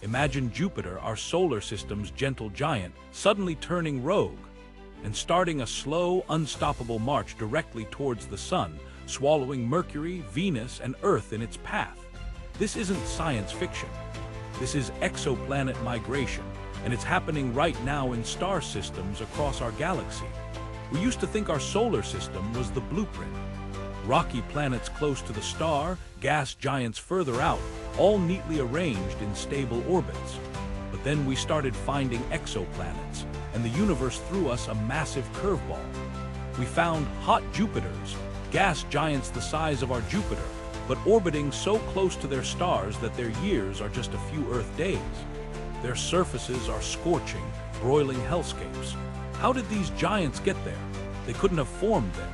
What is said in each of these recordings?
Imagine Jupiter, our solar system's gentle giant, suddenly turning rogue and starting a slow, unstoppable march directly towards the Sun, swallowing Mercury, Venus, and Earth in its path. This isn't science fiction. This is exoplanet migration, and it's happening right now in star systems across our galaxy. We used to think our solar system was the blueprint. Rocky planets close to the star, gas giants further out, all neatly arranged in stable orbits. But then we started finding exoplanets, and the universe threw us a massive curveball. We found hot Jupiters, gas giants the size of our Jupiter, but orbiting so close to their stars that their years are just a few Earth days. Their surfaces are scorching, broiling hellscapes. How did these giants get there? They couldn't have formed there.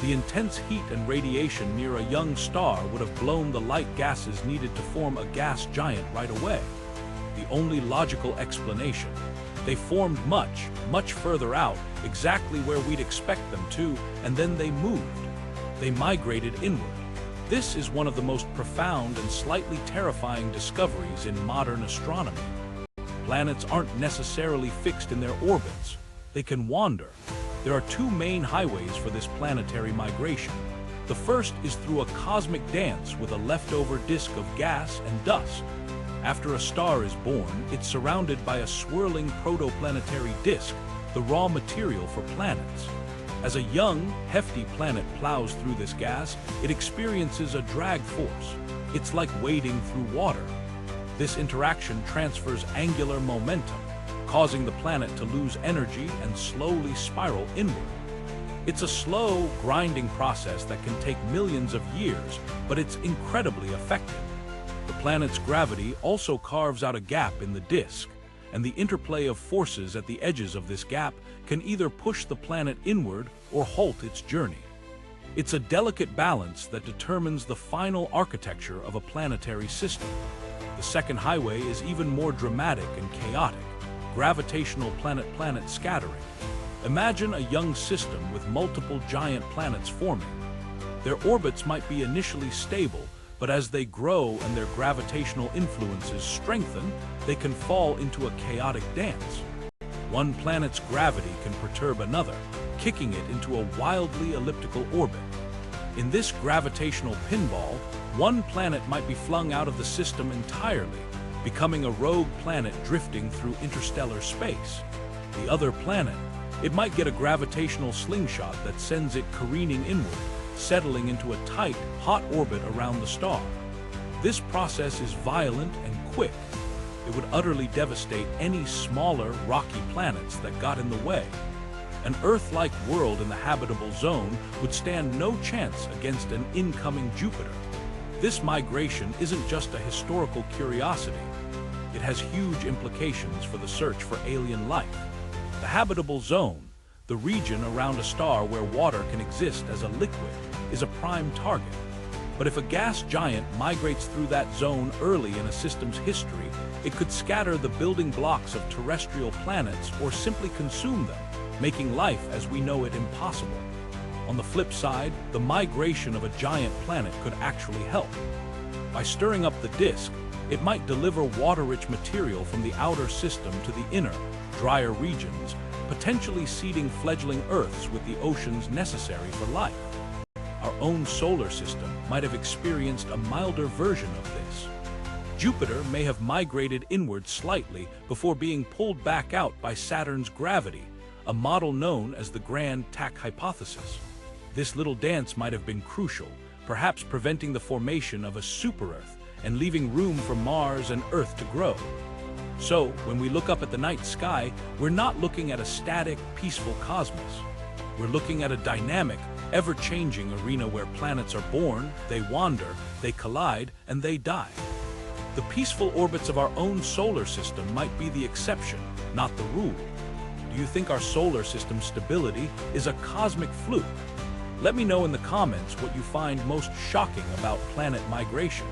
The intense heat and radiation near a young star would have blown the light gases needed to form a gas giant right away. The only logical explanation: they formed much, much further out, exactly where we'd expect them to, and then they moved. They migrated inward. This is one of the most profound and slightly terrifying discoveries in modern astronomy. Planets aren't necessarily fixed in their orbits. They can wander. There are two main highways for this planetary migration. The first is through a cosmic dance with a leftover disk of gas and dust. After a star is born, it's surrounded by a swirling protoplanetary disk, the raw material for planets. As a young, hefty planet plows through this gas, it experiences a drag force. It's like wading through water. This interaction transfers angular momentum, causing the planet to lose energy and slowly spiral inward. It's a slow, grinding process that can take millions of years, but it's incredibly effective. The planet's gravity also carves out a gap in the disk, and the interplay of forces at the edges of this gap can either push the planet inward or halt its journey. It's a delicate balance that determines the final architecture of a planetary system. The second highway is even more dramatic and chaotic: gravitational planet-planet scattering. Imagine a young system with multiple giant planets forming. Their orbits might be initially stable, but as they grow and their gravitational influences strengthen, they can fall into a chaotic dance. One planet's gravity can perturb another, kicking it into a wildly elliptical orbit. In this gravitational pinball, one planet might be flung out of the system entirely, becoming a rogue planet drifting through interstellar space. The other planet, it might get a gravitational slingshot that sends it careening inward, settling into a tight, hot orbit around the star. This process is violent and quick. It would utterly devastate any smaller, rocky planets that got in the way. An Earth-like world in the habitable zone would stand no chance against an incoming Jupiter. This migration isn't just a historical curiosity. It has huge implications for the search for alien life. The habitable zone, the region around a star where water can exist as a liquid, is a prime target. But if a gas giant migrates through that zone early in a system's history, it could scatter the building blocks of terrestrial planets or simply consume them, making life as we know it impossible. On the flip side, the migration of a giant planet could actually help. By stirring up the disk, it might deliver water-rich material from the outer system to the inner, drier regions, potentially seeding fledgling Earths with the oceans necessary for life. Our own solar system might have experienced a milder version of this. Jupiter may have migrated inward slightly before being pulled back out by Saturn's gravity, a model known as the Grand Tack hypothesis. This little dance might have been crucial, perhaps preventing the formation of a super-Earth and leaving room for Mars and Earth to grow. So, when we look up at the night sky, we're not looking at a static, peaceful cosmos. We're looking at a dynamic, ever-changing arena where planets are born, they wander, they collide, and they die. The peaceful orbits of our own solar system might be the exception, not the rule. Do you think our solar system's stability is a cosmic fluke? Let me know in the comments what you find most shocking about planet migration.